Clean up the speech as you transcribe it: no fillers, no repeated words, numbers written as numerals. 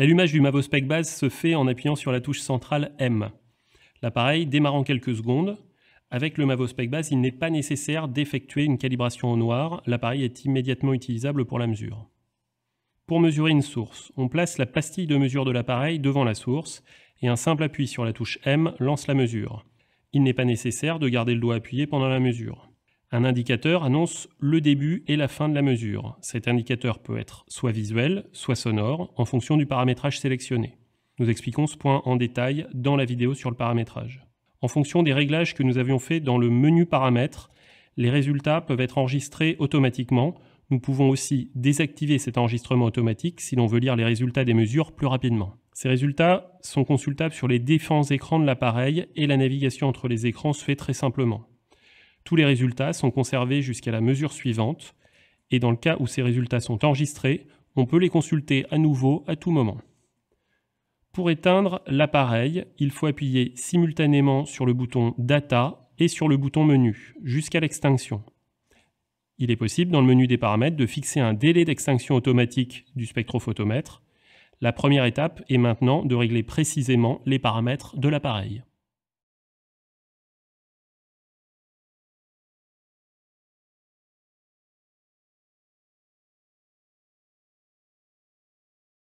L'allumage du Mavospec base se fait en appuyant sur la touche centrale M. L'appareil démarre en quelques secondes. Avec le Mavospec base, il n'est pas nécessaire d'effectuer une calibration au noir. L'appareil est immédiatement utilisable pour la mesure. Pour mesurer une source, on place la pastille de mesure de l'appareil devant la source et un simple appui sur la touche M lance la mesure. Il n'est pas nécessaire de garder le doigt appuyé pendant la mesure. Un indicateur annonce le début et la fin de la mesure. Cet indicateur peut être soit visuel, soit sonore, en fonction du paramétrage sélectionné. Nous expliquons ce point en détail dans la vidéo sur le paramétrage. En fonction des réglages que nous avions faits dans le menu paramètres, les résultats peuvent être enregistrés automatiquement. Nous pouvons aussi désactiver cet enregistrement automatique si l'on veut lire les résultats des mesures plus rapidement. Ces résultats sont consultables sur les différents écrans de l'appareil et la navigation entre les écrans se fait très simplement. Tous les résultats sont conservés jusqu'à la mesure suivante et dans le cas où ces résultats sont enregistrés, on peut les consulter à nouveau à tout moment. Pour éteindre l'appareil, il faut appuyer simultanément sur le bouton Data et sur le bouton Menu jusqu'à l'extinction. Il est possible dans le menu des paramètres de fixer un délai d'extinction automatique du spectrophotomètre. La première étape est maintenant de régler précisément les paramètres de l'appareil.